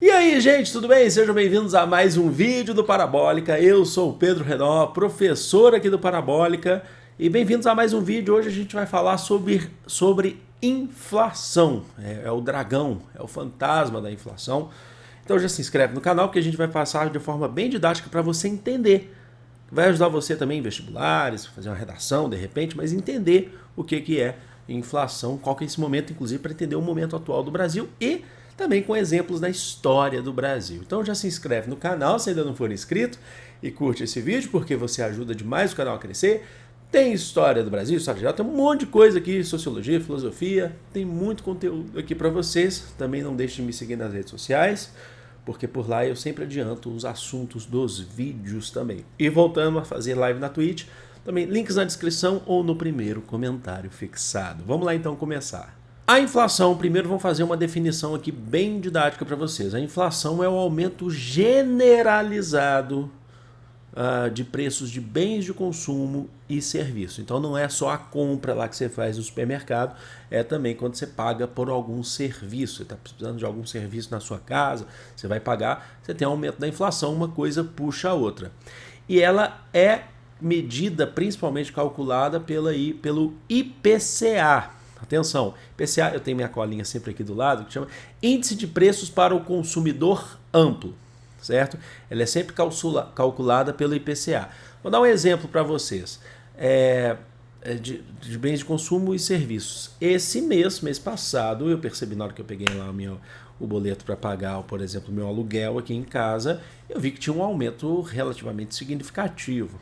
E aí, gente, tudo bem? Sejam bem-vindos a mais um vídeo do Parabólica. Eu sou o Pedro Renó, professor aqui do Parabólica, e bem-vindos a mais um vídeo. Hoje a gente vai falar sobre inflação. É o dragão, é o fantasma da inflação. Então já se inscreve no canal que a gente vai passar de forma bem didática para você entender. Vai ajudar você também em vestibulares, fazer uma redação de repente, mas entender o que é inflação, qual que é esse momento, inclusive para entender o momento atual do Brasil e também com exemplos da história do Brasil. Então já se inscreve no canal se ainda não for inscrito e curte esse vídeo porque você ajuda demais o canal a crescer. Tem história do Brasil, história geral, tem um monte de coisa aqui, sociologia, filosofia, tem muito conteúdo aqui para vocês. Também não deixe de me seguir nas redes sociais, porque por lá eu sempre adianto os assuntos dos vídeos também. E voltando a fazer live na Twitch, também links na descrição ou no primeiro comentário fixado. Vamos lá então começar. A inflação, primeiro vamos fazer uma definição aqui bem didática para vocês. A inflação é o aumento generalizado de preços de bens de consumo e serviço. Então não é só a compra lá que você faz no supermercado, é também quando você paga por algum serviço. Você está precisando de algum serviço na sua casa, você vai pagar, você tem um aumento da inflação, uma coisa puxa a outra. E ela é medida, principalmente calculada pelo IPCA. Atenção, IPCA, eu tenho minha colinha sempre aqui do lado, que chama Índice de Preços para o Consumidor Amplo, certo? Ela é sempre calculada pelo IPCA. Vou dar um exemplo para vocês de bens de consumo e serviços. Esse mês passado, eu percebi na hora que eu peguei lá o boleto para pagar, por exemplo, o meu aluguel aqui em casa, eu vi que tinha um aumento relativamente significativo.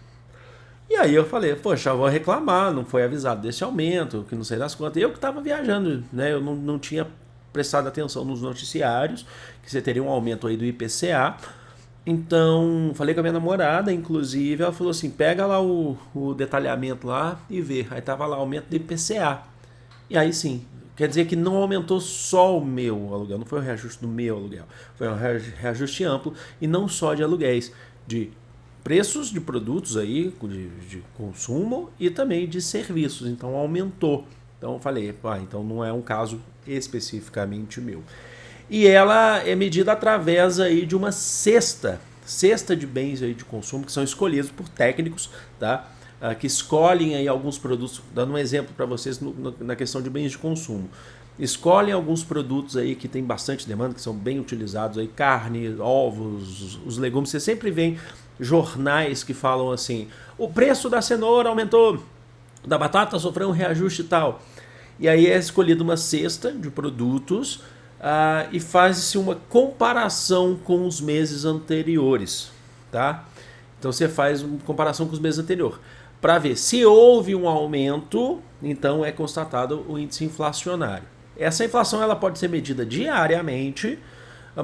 E aí eu falei, poxa, eu vou reclamar, não foi avisado desse aumento, que não sei das quantas. Eu que estava viajando, né? Eu não tinha prestado atenção nos noticiários, que você teria um aumento aí do IPCA. Então, falei com a minha namorada, inclusive, ela falou assim, pega lá o detalhamento lá e vê. Aí tava lá, aumento do IPCA. E aí sim, quer dizer que não aumentou só o meu aluguel, não foi o reajuste do meu aluguel. Foi um reajuste amplo e não só de aluguéis, de preços de produtos aí, de consumo e também de serviços, então aumentou. Então eu falei, então não é um caso especificamente meu. E ela é medida através aí de uma cesta de bens aí de consumo que são escolhidos por técnicos, tá? Que escolhem aí alguns produtos, dando um exemplo para vocês na questão de bens de consumo. Escolhem alguns produtos aí que tem bastante demanda, que são bem utilizados aí, carne, ovos, os legumes. Você sempre vê jornais que falam assim, o preço da cenoura aumentou, da batata sofreu um reajuste e tal. E aí é escolhida uma cesta de produtos e faz-se uma comparação com os meses anteriores, tá? Então você faz uma comparação com os meses anteriores para ver se houve um aumento, então é constatado o índice inflacionário. Essa inflação ela pode ser medida diariamente,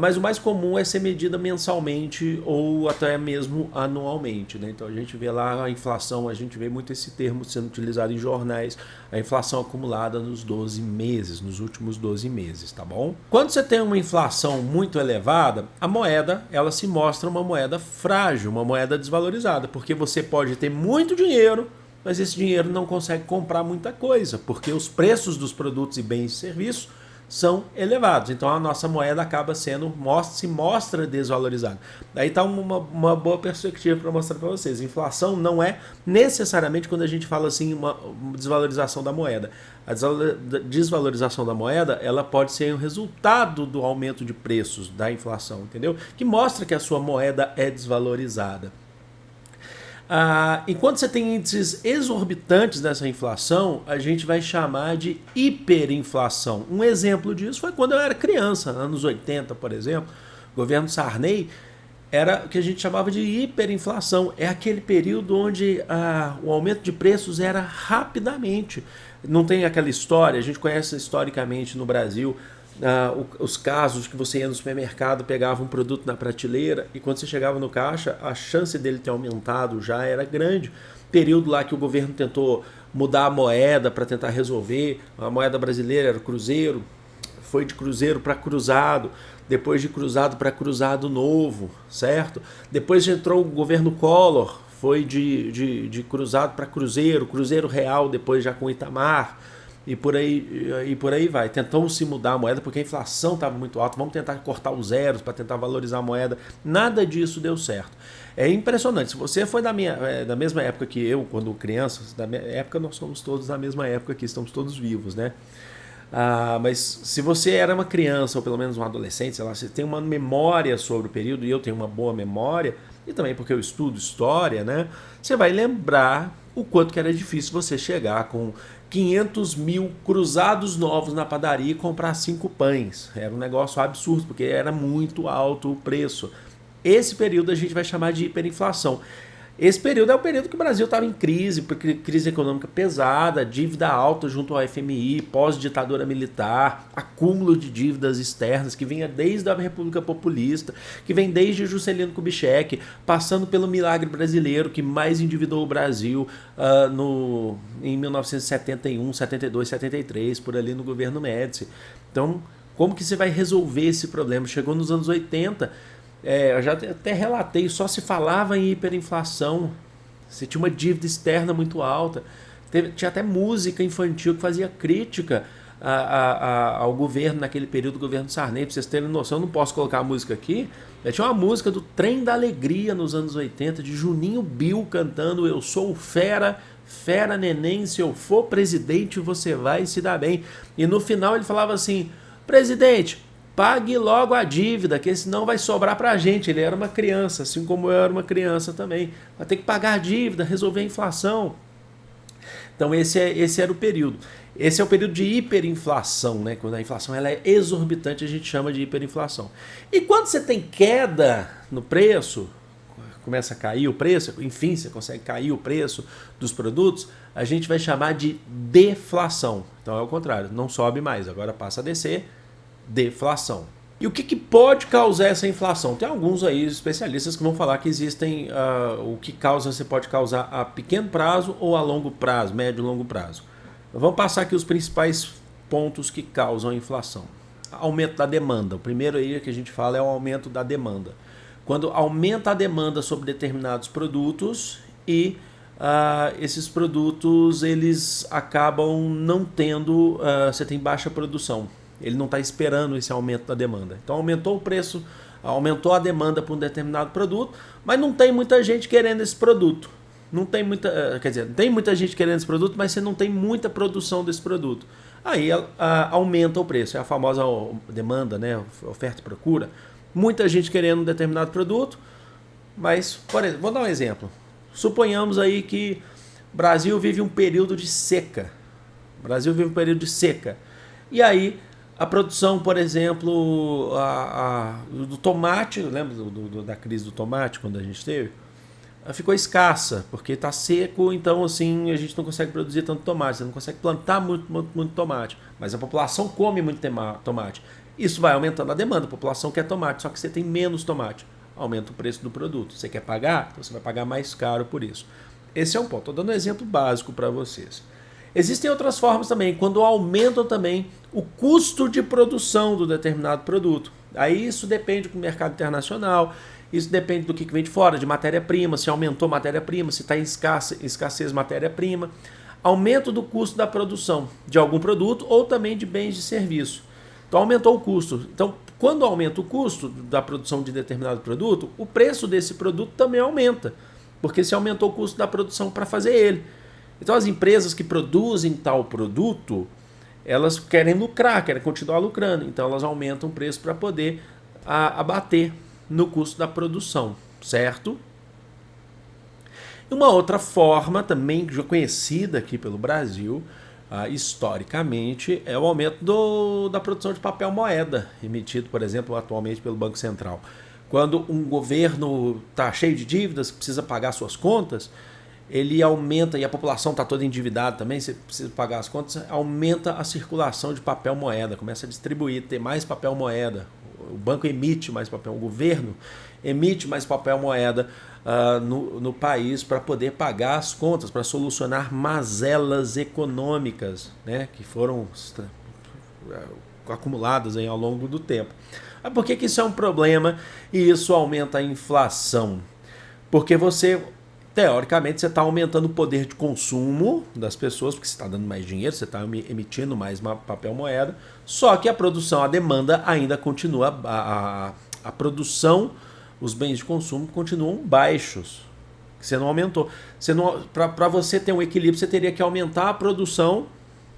mas o mais comum é ser medida mensalmente ou até mesmo anualmente, né? Então a gente vê lá a inflação, a gente vê muito esse termo sendo utilizado em jornais, a inflação acumulada nos 12 meses, nos últimos 12 meses, tá bom? Quando você tem uma inflação muito elevada, a moeda, ela se mostra uma moeda frágil, uma moeda desvalorizada, porque você pode ter muito dinheiro, mas esse dinheiro não consegue comprar muita coisa, porque os preços dos produtos e bens e serviços são elevados. Então a nossa moeda acaba se mostra desvalorizada. Daí está uma boa perspectiva para mostrar para vocês. Inflação não é necessariamente quando a gente fala assim uma desvalorização da moeda. A desvalorização da moeda ela pode ser um resultado do aumento de preços da inflação, entendeu? Que mostra que a sua moeda é desvalorizada. Enquanto você tem índices exorbitantes dessa inflação, a gente vai chamar de hiperinflação. Um exemplo disso foi quando eu era criança, anos 80, por exemplo, o governo Sarney era o que a gente chamava de hiperinflação. É aquele período onde o aumento de preços era rapidamente. Não tem aquela história, a gente conhece historicamente no Brasil, os casos que você ia no supermercado, pegava um produto na prateleira e quando você chegava no caixa, a chance dele ter aumentado já era grande. Período lá que o governo tentou mudar a moeda para tentar resolver, a moeda brasileira era cruzeiro, foi de cruzeiro para cruzado, depois de cruzado para cruzado novo, certo? Depois entrou o governo Collor, foi de cruzado para cruzeiro, cruzeiro real, depois já com Itamar. e por aí vai. Tentou se mudar a moeda porque a inflação estava muito alta, vamos tentar cortar os zeros para tentar valorizar a moeda. Nada disso deu certo. É impressionante. Se você foi da mesma época que eu, quando criança, da minha época nós somos todos da mesma época aqui, estamos todos vivos, né? Mas se você era uma criança ou pelo menos um adolescente, sei lá, você tem uma memória sobre o período, e eu tenho uma boa memória, e também porque eu estudo história, né? Você vai lembrar o quanto que era difícil você chegar com 500 mil cruzados novos na padaria e comprar 5 pães. Era um negócio absurdo, porque era muito alto o preço. Esse período a gente vai chamar de hiperinflação. Esse período é o período que o Brasil estava em crise econômica pesada, dívida alta junto ao FMI, pós-ditadura militar, acúmulo de dívidas externas que vinha desde a República Populista, que vem desde Juscelino Kubitschek, passando pelo milagre brasileiro que mais endividou o Brasil em 1971, 72, 73, por ali no governo Médici. Então, como que você vai resolver esse problema? Chegou nos anos 80... eu já até relatei, só se falava em hiperinflação, você tinha uma dívida externa muito alta, tinha até música infantil que fazia crítica ao governo naquele período, do governo Sarney. Para vocês terem noção, eu não posso colocar a música aqui, tinha uma música do Trem da Alegria nos anos 80, de Juninho Bill cantando "Eu sou o fera, fera neném, se eu for presidente você vai se dar bem". E no final ele falava assim: "Presidente, pague logo a dívida, que senão vai sobrar pra gente". Ele era uma criança, assim como eu era uma criança também. Vai ter que pagar a dívida, resolver a inflação. Então esse era o período. Esse é o período de hiperinflação, né? Quando a inflação ela é exorbitante, a gente chama de hiperinflação. E quando você tem queda no preço, começa a cair o preço, enfim, você consegue cair o preço dos produtos, a gente vai chamar de deflação. Então é o contrário, não sobe mais, agora passa a descer. Deflação. E o que pode causar essa inflação? Tem alguns aí especialistas que vão falar que existem o que causa, você pode causar a pequeno prazo ou a longo prazo, médio e longo prazo. Vamos passar aqui os principais pontos que causam a inflação. Aumento da demanda. O primeiro aí que a gente fala é o aumento da demanda. Quando aumenta a demanda sobre determinados produtos e esses produtos eles acabam não tendo, você tem baixa produção. Ele não está esperando esse aumento da demanda. Então aumentou o preço, aumentou a demanda por um determinado produto, mas não tem muita gente querendo esse produto. Não tem muita, quer dizer, tem muita gente querendo esse produto, mas você não tem muita produção desse produto. Aí aumenta o preço, é a famosa demanda, né? Oferta e procura. Muita gente querendo um determinado produto, mas, por exemplo, vou dar um exemplo. Suponhamos aí que o Brasil vive um período de seca. E aí a produção, por exemplo, do tomate, lembra da crise do tomate quando a gente teve? Ficou escassa, porque está seco, então assim a gente não consegue produzir tanto tomate, você não consegue plantar muito tomate, mas a população come muito tomate. Isso vai aumentando a demanda, a população quer tomate, só que você tem menos tomate, aumenta o preço do produto. Você quer pagar? Então você vai pagar mais caro por isso. Esse é um ponto, estou dando um exemplo básico para vocês. Existem outras formas também, quando aumentam também o custo de produção do determinado produto. Aí isso depende do mercado internacional, isso depende do que vem de fora, de matéria-prima, se aumentou matéria-prima, se está em escassez matéria-prima. Aumento do custo da produção de algum produto ou também de bens de serviço. Então aumentou o custo. Então quando aumenta o custo da produção de determinado produto, o preço desse produto também aumenta, porque se aumentou o custo da produção para fazer ele. Então as empresas que produzem tal produto, elas querem lucrar, querem continuar lucrando. Então elas aumentam o preço para poder abater no custo da produção, certo? E uma outra forma também já conhecida aqui pelo Brasil, historicamente, é o aumento da produção de papel moeda, emitido, por exemplo, atualmente pelo Banco Central. Quando um governo está cheio de dívidas, precisa pagar suas contas, ele aumenta, e a população está toda endividada também, você precisa pagar as contas, aumenta a circulação de papel moeda, começa a distribuir, ter mais papel moeda. O banco emite mais papel, o governo emite mais papel moeda no país para poder pagar as contas, para solucionar mazelas econômicas, né, que foram acumuladas aí ao longo do tempo. Mas por que isso é um problema e isso aumenta a inflação? Porque você teoricamente, você está aumentando o poder de consumo das pessoas, porque você está dando mais dinheiro, você está emitindo mais papel moeda, só que a produção, a demanda ainda continua, a produção, os bens de consumo continuam baixos. Você não aumentou. Para você ter um equilíbrio, você teria que aumentar a produção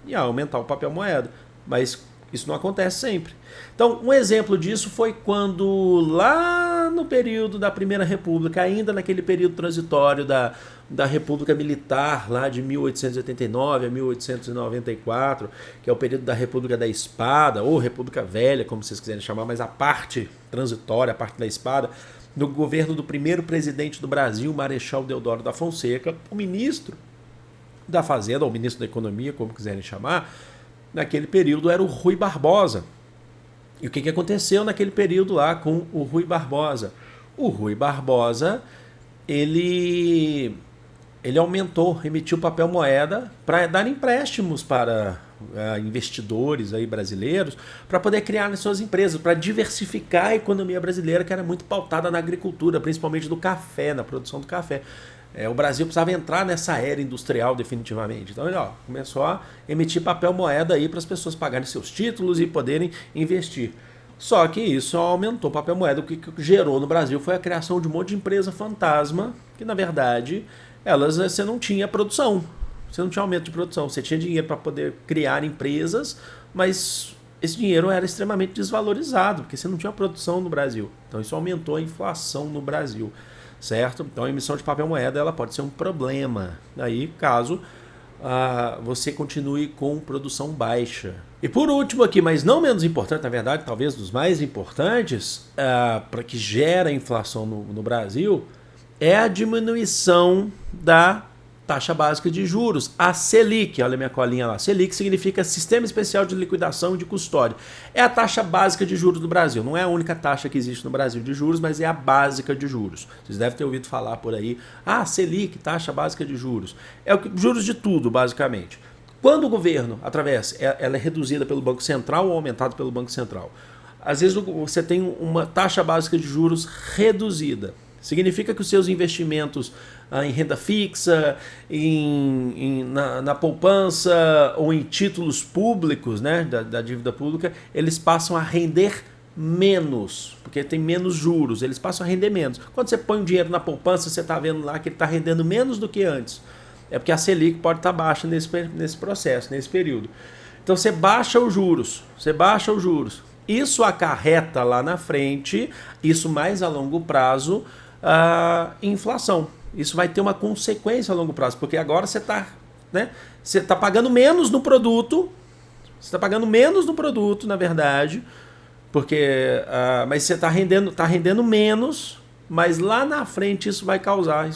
e aumentar o papel moeda. Mas isso não acontece sempre. Então, um exemplo disso foi quando, lá no período da Primeira República, ainda naquele período transitório da República Militar, lá de 1889 a 1894, que é o período da República da Espada, ou República Velha, como vocês quiserem chamar, mas a parte transitória, a parte da espada, no governo do primeiro presidente do Brasil, Marechal Deodoro da Fonseca, o ministro da Fazenda, ou ministro da Economia, como quiserem chamar, naquele período era o Rui Barbosa. E o que aconteceu naquele período lá com o Rui Barbosa? O Rui Barbosa, ele aumentou, emitiu papel moeda para dar empréstimos para investidores aí brasileiros, para poder criar as suas empresas, para diversificar a economia brasileira, que era muito pautada na agricultura, principalmente do café, na produção do café. O Brasil precisava entrar nessa era industrial definitivamente. Então ele começou a emitir papel moeda aí para as pessoas pagarem seus títulos e poderem investir. Só que isso aumentou o papel moeda. O que gerou no Brasil foi a criação de um monte de empresa fantasma, que na verdade você não tinha produção, você não tinha aumento de produção, você tinha dinheiro para poder criar empresas, mas esse dinheiro era extremamente desvalorizado, porque você não tinha produção no Brasil. Então isso aumentou a inflação no Brasil. Certo? Então a emissão de papel moeda ela pode ser um problema aí caso você continue com produção baixa. E por último aqui, mas não menos importante, na verdade, talvez dos mais importantes, para que gera inflação no Brasil, é a diminuição da taxa básica de juros, a Selic. Olha a minha colinha lá. Selic significa Sistema Especial de Liquidação e de Custódia. É a taxa básica de juros do Brasil. Não é a única taxa que existe no Brasil de juros, mas é a básica de juros. Vocês devem ter ouvido falar por aí. Selic, taxa básica de juros. É juros de tudo, basicamente. Quando o governo, ela é reduzida pelo Banco Central ou aumentada pelo Banco Central. Às vezes você tem uma taxa básica de juros reduzida. Significa que os seus investimentos em renda fixa, na poupança ou em títulos públicos, né, da dívida pública, eles passam a render menos, porque tem menos juros, eles passam a render menos. Quando você põe o dinheiro na poupança, você está vendo lá que ele está rendendo menos do que antes. É porque a Selic pode estar baixa nesse processo, nesse período. Então você baixa os juros, Isso acarreta lá na frente, isso mais a longo prazo, inflação. Isso vai ter uma consequência a longo prazo, porque agora você está pagando menos no produto, na verdade, porque mas você está rendendo menos, mas lá na frente isso vai causar,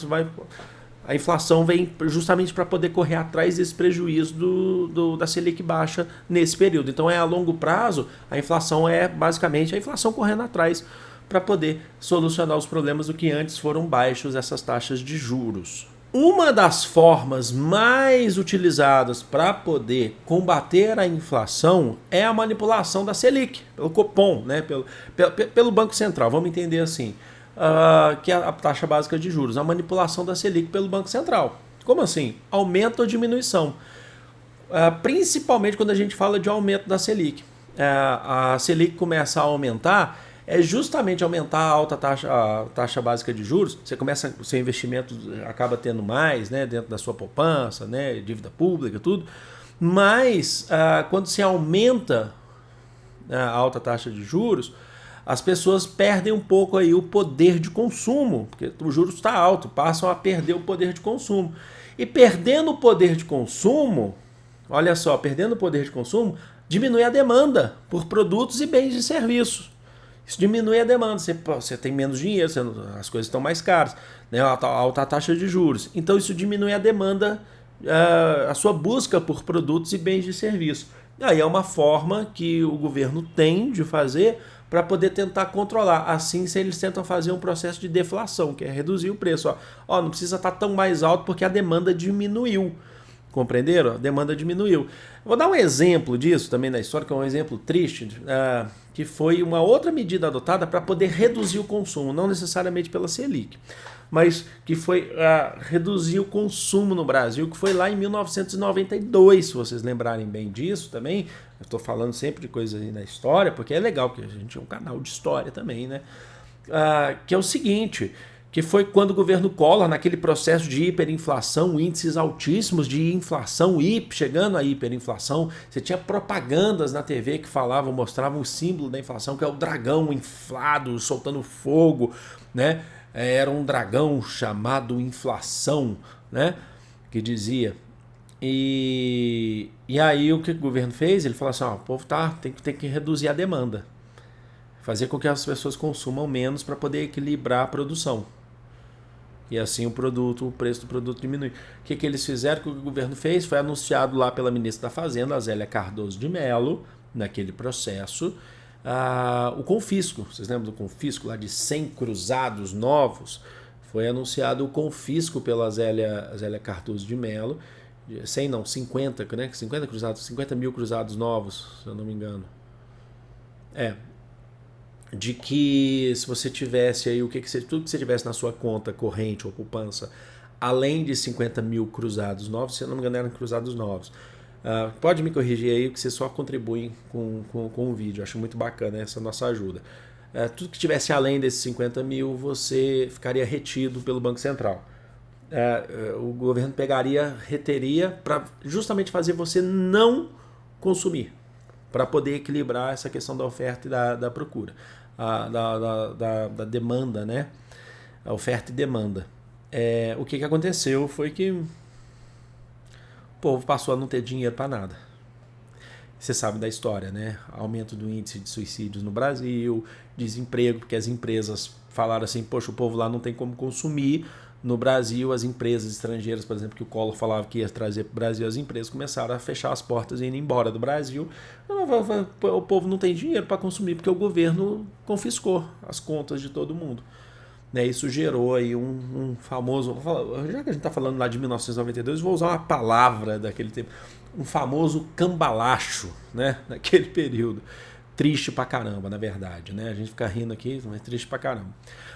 a inflação vem justamente para poder correr atrás desse prejuízo da Selic baixa nesse período. Então a longo prazo, a inflação é basicamente a inflação correndo atrás para poder solucionar os problemas do que antes foram baixos essas taxas de juros. Uma das formas mais utilizadas para poder combater a inflação é a manipulação da Selic, pelo Copom, né? pelo Banco Central, vamos entender assim, que é a taxa básica de juros, a manipulação da Selic pelo Banco Central. Como assim? Aumento ou diminuição? Principalmente quando a gente fala de aumento da Selic. A Selic começa a aumentar, é justamente aumentar a taxa básica de juros. O seu investimento acaba tendo mais, né, dentro da sua poupança, né, dívida pública, tudo. Mas quando se aumenta a alta taxa de juros, as pessoas perdem um pouco aí o poder de consumo, porque o juros está alto, passam a perder o poder de consumo. E perdendo o poder de consumo, olha só, diminui a demanda por produtos e bens e serviços. Isso diminui a demanda, você tem menos dinheiro, as coisas estão mais caras, né? Alta taxa de juros. Então isso diminui a demanda, a sua busca por produtos e bens de serviço. E aí é uma forma que o governo tem de fazer para poder tentar controlar. Assim, se eles tentam fazer um processo de deflação, que é reduzir o preço. Não precisa estar tão mais alto porque a demanda diminuiu. Compreenderam? A demanda diminuiu. Vou dar um exemplo disso também na história, que é um exemplo triste, que foi uma outra medida adotada para poder reduzir o consumo, não necessariamente pela Selic, mas que foi reduzir o consumo no Brasil, que foi lá em 1992, se vocês lembrarem bem disso também. Eu estou falando sempre de coisas aí na história, porque é legal, porque a gente é um canal de história também, né? Que é o seguinte, que foi quando o governo Collor, naquele processo de hiperinflação, índices altíssimos de inflação, chegando à hiperinflação, você tinha propagandas na TV que falavam, mostravam o símbolo da inflação, que é o dragão inflado, soltando fogo, né? Era um dragão chamado inflação, né? Que dizia. E aí o que o governo fez? Ele falou assim, ó, o povo tem que reduzir a demanda. Fazer com que as pessoas consumam menos para poder equilibrar a produção. E assim o preço do produto diminui. O que eles fizeram? O que o governo fez? Foi anunciado lá pela ministra da Fazenda, a Zélia Cardoso de Mello, naquele processo, o confisco. Vocês lembram do confisco lá de 100 cruzados novos? Foi anunciado o confisco pela Zélia Cardoso de Mello. 100 não, 50, né? 50 cruzados, 50 mil cruzados novos, se eu não me engano. De que se você tivesse aí tudo que você tivesse na sua conta corrente ou poupança, além de 50 mil cruzados novos, se eu não me engano eram cruzados novos. Pode me corrigir aí, que você só contribui com o vídeo. Acho muito bacana essa nossa ajuda. Tudo que tivesse além desses 50 mil, você ficaria retido pelo Banco Central. O governo reteria para justamente fazer você não consumir, para poder equilibrar essa questão da oferta e da procura, da demanda, né? A oferta e demanda. O que aconteceu foi que o povo passou a não ter dinheiro para nada. Você sabe da história, né? Aumento do índice de suicídios no Brasil, desemprego, porque as empresas falaram assim, poxa, o povo lá não tem como consumir. No Brasil, as empresas estrangeiras, por exemplo, que o Collor falava que ia trazer para o Brasil, as empresas começaram a fechar as portas e ir embora do Brasil. O povo não tem dinheiro para consumir, porque o governo confiscou as contas de todo mundo. Isso gerou aí um famoso... Já que a gente está falando lá de 1992, vou usar uma palavra daquele tempo. Um famoso cambalacho, né? Naquele período. Triste pra caramba, na verdade, né? A gente fica rindo aqui, mas triste pra caramba.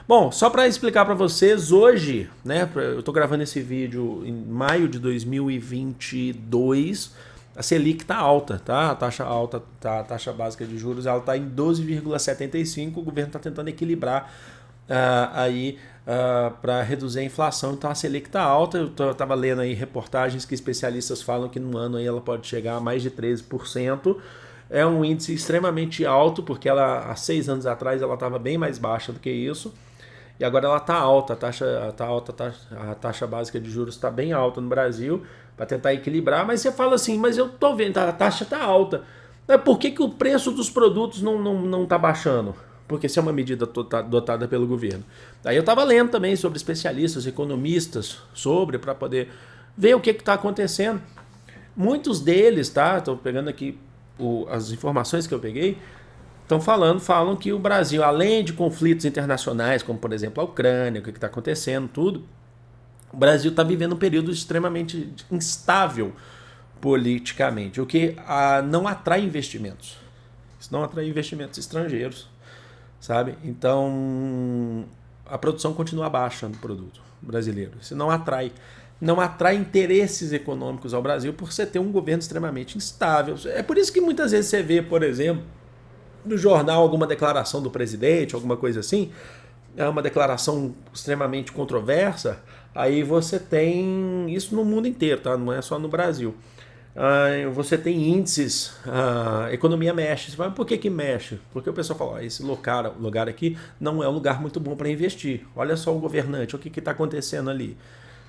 Bom, só para explicar para vocês, hoje, né? Eu tô gravando esse vídeo em maio de 2022, a Selic tá alta, tá? A taxa alta, tá? A taxa básica de juros, ela tá em 12,75, o governo tá tentando equilibrar para reduzir a inflação, então a Selic tá alta. Eu tava lendo aí reportagens que especialistas falam que no ano aí ela pode chegar a mais de 13%. É um índice extremamente alto, porque ela há 6 anos atrás ela estava bem mais baixa do que isso. E agora ela está alta, a taxa básica de juros está bem alta no Brasil, para tentar equilibrar. Mas você fala assim, mas eu estou vendo, a taxa está alta. Mas por que o preço dos produtos não está baixando? Porque isso é uma medida adotada pelo governo. Aí eu estava lendo também sobre especialistas, economistas, para poder ver o que está acontecendo. Muitos deles, tá? Estou pegando aqui as informações que eu peguei, falam que o Brasil, além de conflitos internacionais, como por exemplo a Ucrânia, o que está acontecendo, tudo, o Brasil está vivendo um período extremamente instável politicamente, o que não atrai investimentos. Isso não atrai investimentos estrangeiros, sabe? Então, a produção continua baixa no produto brasileiro. Isso não atrai interesses econômicos ao Brasil por você ter um governo extremamente instável. É por isso que muitas vezes você vê, por exemplo, no jornal alguma declaração do presidente, alguma coisa assim, é uma declaração extremamente controversa, aí você tem isso no mundo inteiro, tá? Não é só no Brasil. Você tem índices, a economia mexe. Você fala, por que mexe? Porque o pessoal fala, esse lugar aqui não é um lugar muito bom para investir. Olha só o governante, o que está acontecendo ali.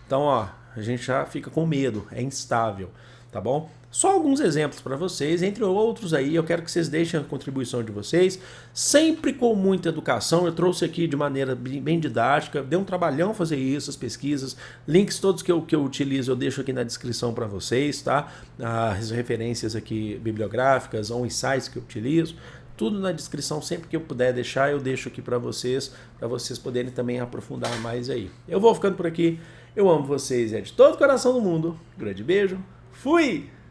Então, a gente já fica com medo, é instável, tá bom? Só alguns exemplos para vocês, entre outros aí, eu quero que vocês deixem a contribuição de vocês, sempre com muita educação. Eu trouxe aqui de maneira bem didática, deu um trabalhão fazer isso, as pesquisas, links todos que eu utilizo eu deixo aqui na descrição para vocês, tá? As referências aqui bibliográficas ou insights que eu utilizo, tudo na descrição, sempre que eu puder deixar, eu deixo aqui para vocês poderem também aprofundar mais aí. Eu vou ficando por aqui, eu amo vocês, é de todo o coração do mundo, grande beijo. Fui!